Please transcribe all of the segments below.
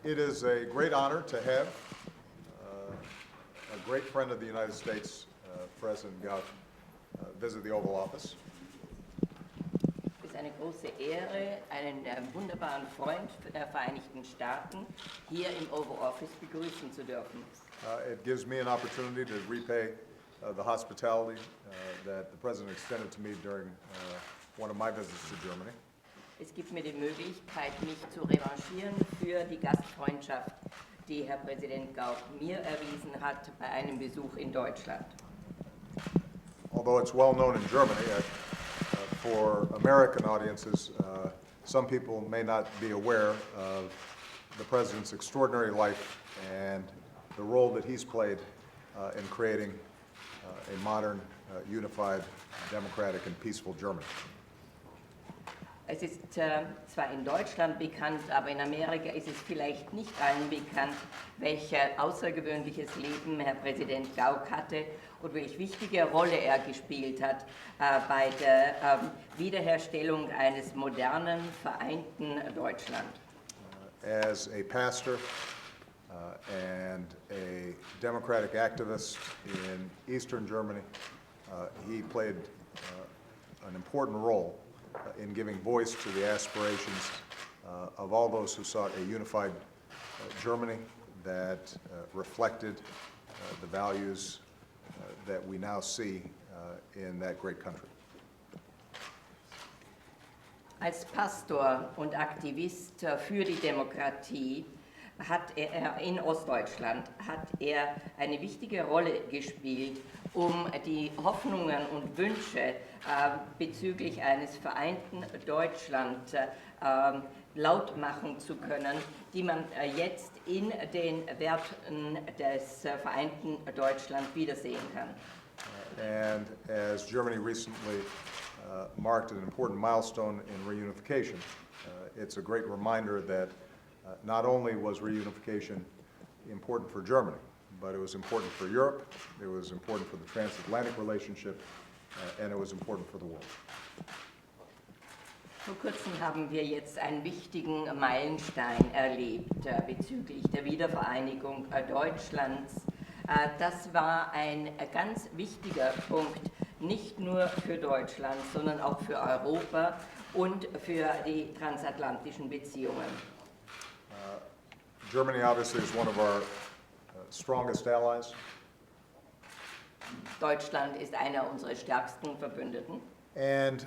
It is a great honor to have a great friend of the United States, President Gauck, visit the Oval Office. Es ist eine große Ehre, einen wunderbaren Freund der Vereinigten Staaten hier im Oval Office begrüßen zu dürfen. It gives me an opportunity to repay the hospitality that the President extended to me during one of my visits to Germany. Es gibt mir die Möglichkeit, mich zu revanchieren für die Gastfreundschaft, die Herr Präsident Gauck mir erwiesen hat bei einem Besuch in Deutschland. Although it's well known in Germany, for American audiences, some people may not be aware of the President's extraordinary life and the role that he's played in creating a modern, unified, democratic and peaceful Germany. Es ist zwar in Deutschland bekannt, aber in Amerika ist es vielleicht nicht allen bekannt, welch außergewöhnliches Leben Herr Präsident Gauck hatte und welche wichtige Rolle er gespielt hat bei der Wiederherstellung eines modernen, vereinten Deutschland. As a pastor and a democratic activist in Eastern Germany, he played an important role in giving voice to the aspirations of all those who sought a unified Germany that reflected the values that we now see in that great country. Als Pastor und Aktivist für die Demokratie hat er in Ostdeutschland eine wichtige Rolle gespielt, um die Hoffnungen und Wünsche bezüglich eines vereinten Deutschland laut machen zu können, die man jetzt in den Werten des vereinten Deutschland wiedersehen kann. And as Germany recently marked an important milestone in reunification, it's a great reminder that not only was reunification important for Germany, but it was important for Europe, it was important for the transatlantic relationship, and it was important for the world. Vor kurzem haben wir jetzt einen wichtigen Meilenstein erlebt bezüglich der Wiedervereinigung Deutschlands. Das war ein ganz wichtiger Punkt, nicht nur für Deutschland, sondern auch für Europa und für die transatlantischen Beziehungen. Germany obviously is one of our strongest allies. Deutschland ist einer unserer stärksten Verbündeten. And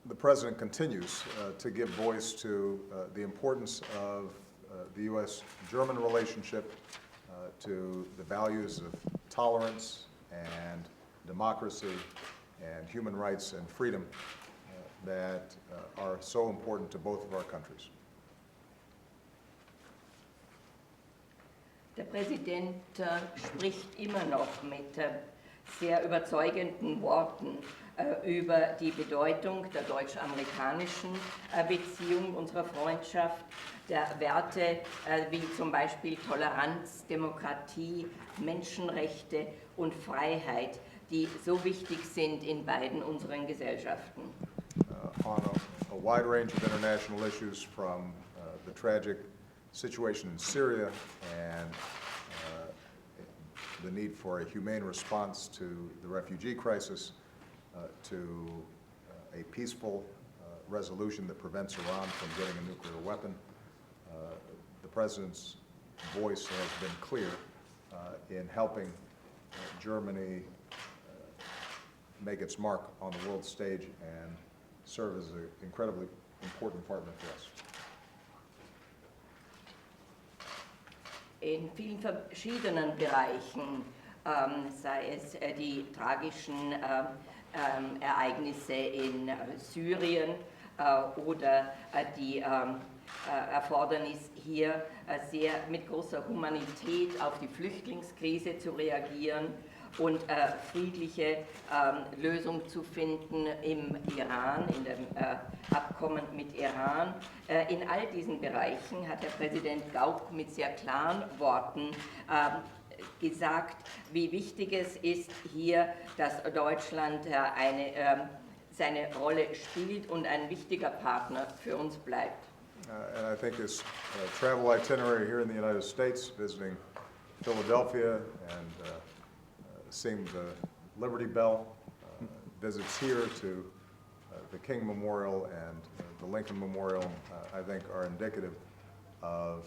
the President continues to give voice to the importance of the U.S.-German relationship, to the values of tolerance and democracy and human rights and freedom that are so important to both of our countries. Der Präsident spricht immer noch mit sehr überzeugenden Worten über die Bedeutung der deutsch-amerikanischen Beziehung, unserer Freundschaft, der Werte wie zum Beispiel Toleranz, Demokratie, Menschenrechte und Freiheit, die so wichtig sind in beiden unseren Gesellschaften. On a wide range of international issues, from the tragic situation in Syria and the need for a humane response to the refugee crisis, to a peaceful resolution that prevents Iran from getting a nuclear weapon. The President's voice has been clear in helping Germany make its mark on the world stage and serve as an incredibly important partner for us. In vielen verschiedenen Bereichen, sei es die tragischen Ereignisse in Syrien oder die Erfordernis hier sehr mit großer Humanität auf die Flüchtlingskrise zu reagieren und friedliche Lösung zu finden im Iran, in dem Abkommen mit Iran. In all diesen Bereichen hat Herr Präsident Gauck mit sehr klaren Worten gesagt, wie wichtig es ist hier, dass Deutschland seine Rolle spielt und ein wichtiger Partner für uns bleibt. And I think his travel itinerary here in the United States, visiting Philadelphia and seeing the Liberty Bell, visits here to the King Memorial and the Lincoln Memorial, I think are indicative of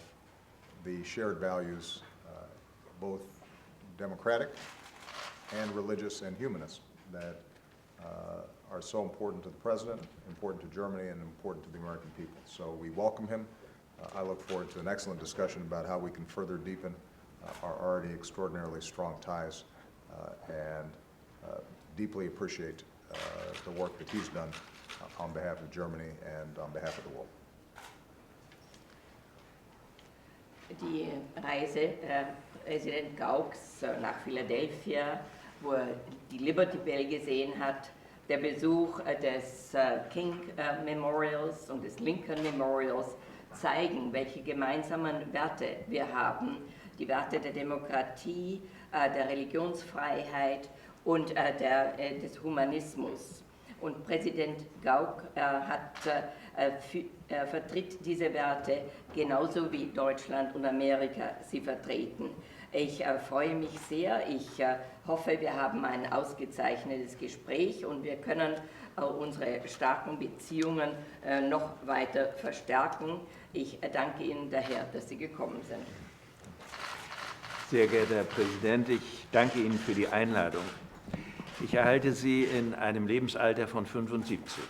the shared values, both democratic and religious and humanist, that are so important to the President, important to Germany, and important to the American people. So we welcome him. I look forward to an excellent discussion about how we can further deepen our already extraordinarily strong ties and deeply appreciate the work that he's done on behalf of Germany and on behalf of the world. Die Reise Präsident Gaucks nach Philadelphia, wo er die Liberty Bell gesehen hat, der Besuch des King Memorials und des Lincoln Memorials zeigen, welche gemeinsamen Werte wir haben. Die Werte der Demokratie, der Religionsfreiheit und des Humanismus. Und Präsident Gauck vertritt diese Werte genauso wie Deutschland und Amerika sie vertreten. Ich freue mich sehr. Ich hoffe, wir haben ein ausgezeichnetes Gespräch und wir können unsere starken Beziehungen noch weiter verstärken. Ich danke Ihnen daher, dass Sie gekommen sind. Sehr geehrter Herr Präsident, ich danke Ihnen für die Einladung. Ich erhalte Sie in einem Lebensalter von 75.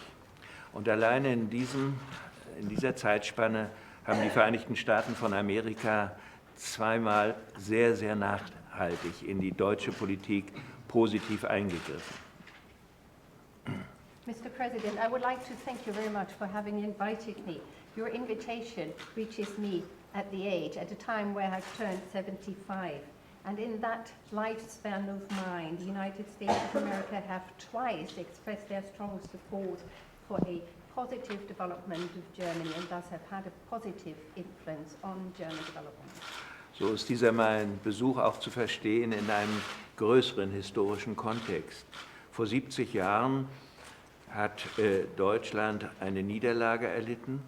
Und alleine in dieser Zeitspanne haben die Vereinigten Staaten von Amerika zweimal sehr, sehr nachhaltig in die deutsche Politik positiv eingegriffen. Mr. President, I would like to thank you very much for having invited me. Your invitation reaches me at a time where I've turned 75. And in that lifespan of mine, the United States of America have twice expressed their strong support for a positive development of Germany and thus have had a positive influence on German development. So ist dieser mein Besuch auch zu verstehen in einem größeren historischen Kontext. Vor 70 Jahren hat Deutschland eine Niederlage erlitten,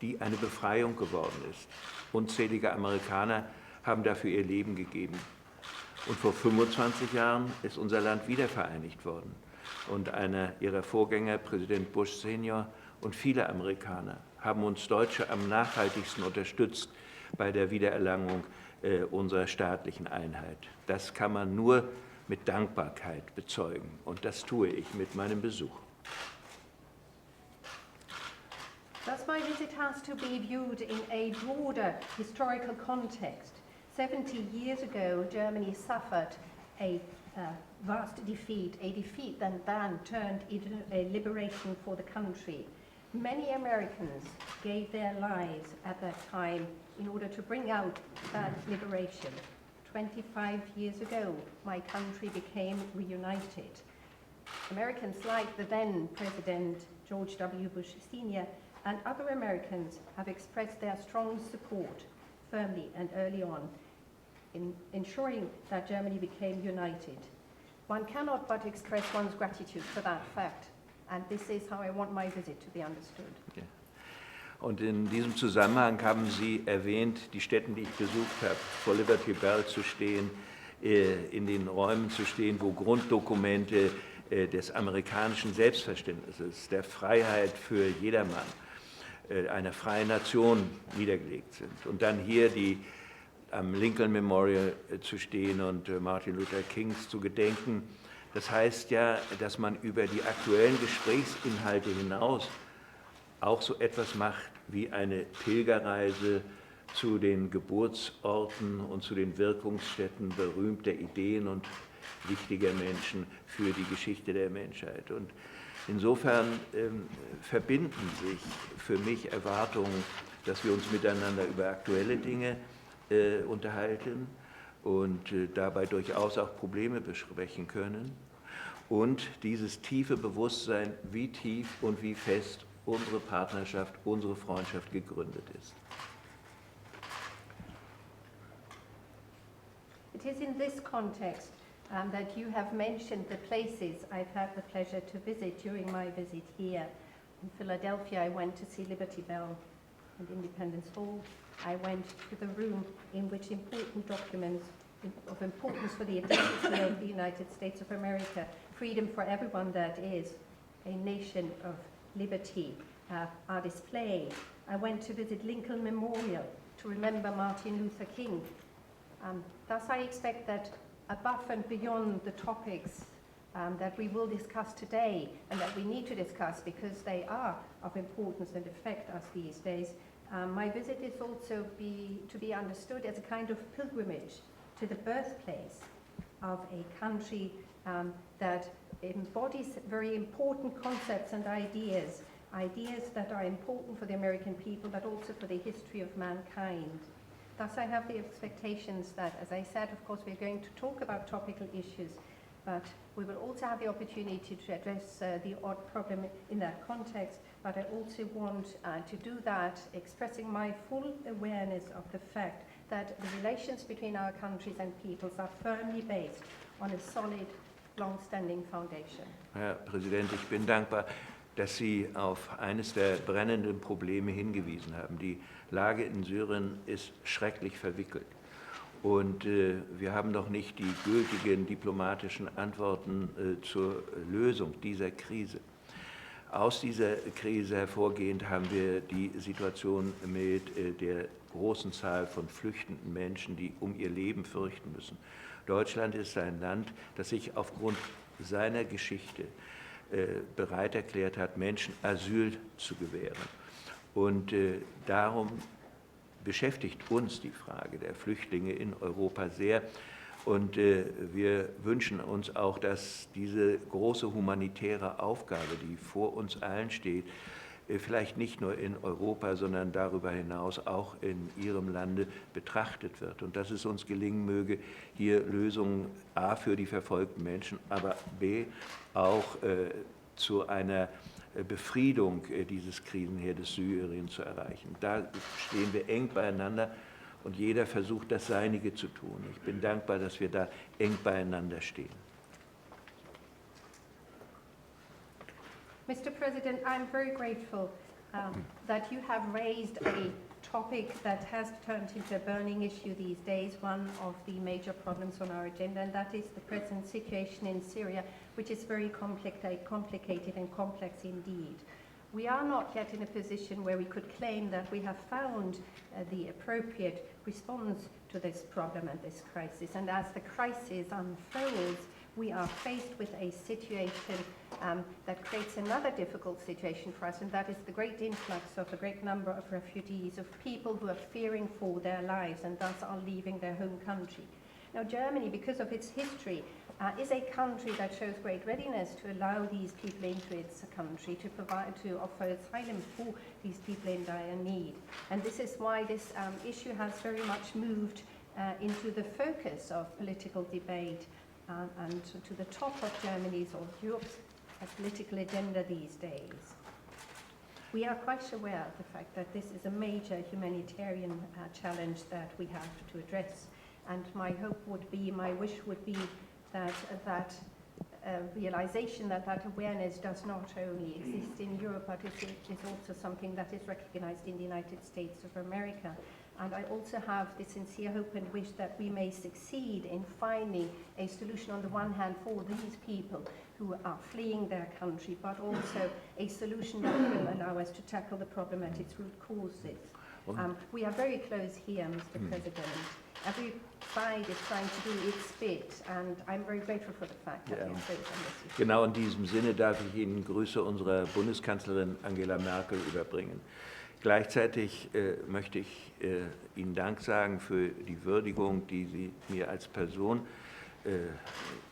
die eine Befreiung geworden ist. Unzählige Amerikaner haben dafür ihr Leben gegeben. Und vor 25 Jahren ist unser Land wiedervereinigt worden. Und einer ihrer Vorgänger, Präsident Bush Senior, und viele Amerikaner haben uns Deutsche am nachhaltigsten unterstützt bei der Wiedererlangung unserer staatlichen Einheit. Das kann man nur mit Dankbarkeit bezeugen. Und das tue ich mit meinem Besuch. Thus my visit has to be viewed in a broader historical context. 70 years ago, Germany suffered a vast defeat, a defeat that then turned into a liberation for the country. Many Americans gave their lives at that time in order to bring out that liberation. 25 years ago, my country became reunited. Americans like the then President George W. Bush Sr. and other Americans have expressed their strong support firmly and early on in ensuring that Germany became united. One cannot but express one's gratitude for that fact, and this is how I want my visit to be understood. Okay. Und in diesem Zusammenhang haben Sie erwähnt, die Stätten, die ich besucht habe, vor Liberty Bell zu stehen, in den Räumen zu stehen, wo Grunddokumente des amerikanischen Selbstverständnisses, der Freiheit für jedermann, einer freien Nation niedergelegt sind. Und dann hier am Lincoln Memorial zu stehen und Martin Luther Kings zu gedenken. Das heißt ja, dass man über die aktuellen Gesprächsinhalte hinaus auch so etwas macht wie eine Pilgerreise zu den Geburtsorten und zu den Wirkungsstätten berühmter Ideen und wichtiger Menschen für die Geschichte der Menschheit. Und insofern verbinden sich für mich Erwartungen, dass wir uns miteinander über aktuelle Dinge unterhalten und dabei durchaus auch Probleme besprechen können. Und dieses tiefe Bewusstsein, wie tief und wie fest unsere Partnerschaft, unsere Freundschaft gegründet ist. It is in this context that you have mentioned the places I've had the pleasure to visit during my visit here. In Philadelphia, I went to see Liberty Bell. and Independence Hall. I went to the room in which important documents of importance for the identity of the United States of America, freedom for everyone that is a nation of liberty, are displayed. I went to visit Lincoln Memorial to remember Martin Luther King. Thus I expect that above and beyond the topics that we will discuss today and that we need to discuss because they are of importance and affect us these days, my visit is also to be understood as a kind of pilgrimage to the birthplace of a country that embodies very important concepts and ideas that are important for the American people, but also for the history of mankind. Thus, I have the expectations that, as I said, of course, we're going to talk about topical issues, but we will also have the opportunity to address the odd problem in that context, but I also want to do that expressing my full awareness of the fact that the relations between our countries and peoples are firmly based on a solid, long-standing foundation. Herr Präsident, ich bin dankbar, dass Sie auf eines der brennenden Probleme hingewiesen haben. Die Lage in Syrien ist schrecklich verwickelt. Und wir haben noch nicht die gültigen diplomatischen Antworten zur Lösung dieser Krise. Aus dieser Krise hervorgehend haben wir die Situation mit der großen Zahl von flüchtenden Menschen, die um ihr Leben fürchten müssen. Deutschland ist ein Land, das sich aufgrund seiner Geschichte bereit erklärt hat, Menschen Asyl zu gewähren. Und darum beschäftigt uns die Frage der Flüchtlinge in Europa sehr. Und wir wünschen uns auch, dass diese große humanitäre Aufgabe, die vor uns allen steht, vielleicht nicht nur in Europa, sondern darüber hinaus auch in Ihrem Lande betrachtet wird. Und dass es uns gelingen möge, hier Lösungen A für die verfolgten Menschen, aber B auch zu einer Befriedung dieses Krisenherdes Syrien zu erreichen. Da stehen wir eng beieinander und jeder versucht, das Seinige zu tun. Ich bin dankbar, dass wir da eng beieinander stehen. Mr. President, I'm very grateful that you have raised a topic that has turned into a burning issue these days, one of the major problems on our agenda, and that is the present situation in Syria, which is very complicated and complex indeed. We are not yet in a position where we could claim that we have found the appropriate response to this problem and this crisis, and as the crisis unfolds, we are faced with a situation that creates another difficult situation for us, and that is the great influx of a great number of refugees, of people who are fearing for their lives and thus are leaving their home country. Now, Germany, because of its history, is a country that shows great readiness to allow these people into its country, to offer asylum for these people in dire need. And this is why this issue has very much moved into the focus of political debate and to the top of Germany's or Europe's political agenda these days. We are quite aware of the fact that this is a major humanitarian challenge that we have to address, and my hope would be, my wish would be that realization that awareness does not only exist in Europe, but it is also something that is recognized in the United States of America. And I also have the sincere hope and wish that we may succeed in finding a solution on the one hand for these people who are fleeing their country, but also a solution that will allow us to tackle the problem at its root causes. We are very close here, Mr. President. Every side is trying to do its bit, and I'm very grateful for the fact that you're close on this issue. Genau in diesem Sinne darf ich Ihnen Grüße unserer Bundeskanzlerin Angela Merkel überbringen. Gleichzeitig möchte ich Ihnen Dank sagen für die Würdigung, die Sie mir als Person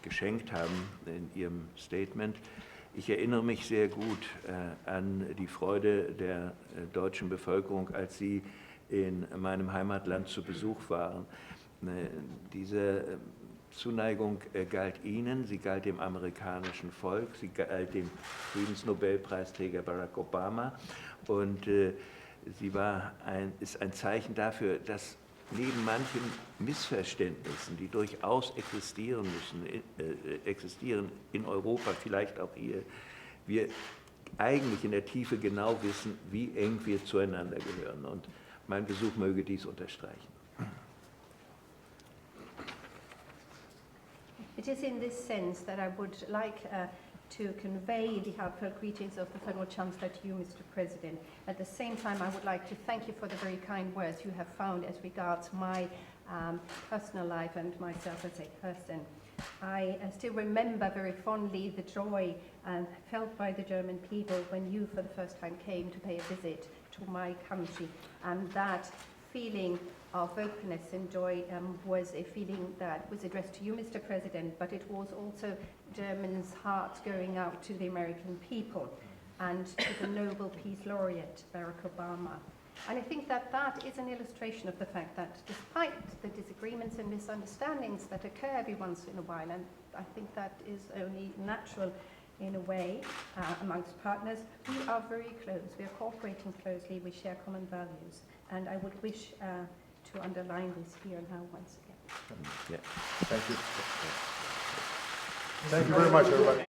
geschenkt haben in Ihrem Statement. Ich erinnere mich sehr gut an die Freude der deutschen Bevölkerung, als Sie in meinem Heimatland zu Besuch waren. Diese Zuneigung galt Ihnen, sie galt dem amerikanischen Volk, sie galt dem Friedensnobelpreisträger Barack Obama und sie ist ein Zeichen dafür, dass neben manchen Missverständnissen, die durchaus existieren in Europa, vielleicht auch hier, wir eigentlich in der Tiefe genau wissen, wie eng wir zueinander gehören. Und mein Besuch möge dies unterstreichen. It is in this sense that I would like to convey the heartfelt greetings of the Federal Chancellor to you, Mr. President. At the same time, I would like to thank you for the very kind words you have found as regards my personal life and myself as a person. I still remember very fondly the joy felt by the German people when you for the first time came to pay a visit to my country, and that feeling of openness and joy was a feeling that was addressed to you, Mr. President, but it was also Germans' hearts going out to the American people and to the Nobel Peace Laureate, Barack Obama. And I think that that is an illustration of the fact that despite the disagreements and misunderstandings that occur every once in a while, and I think that is only natural in a way amongst partners, we are very close, we are cooperating closely, we share common values. And I would wish to underline this here now once again. Ja. Thank you. Thank you very much, everybody.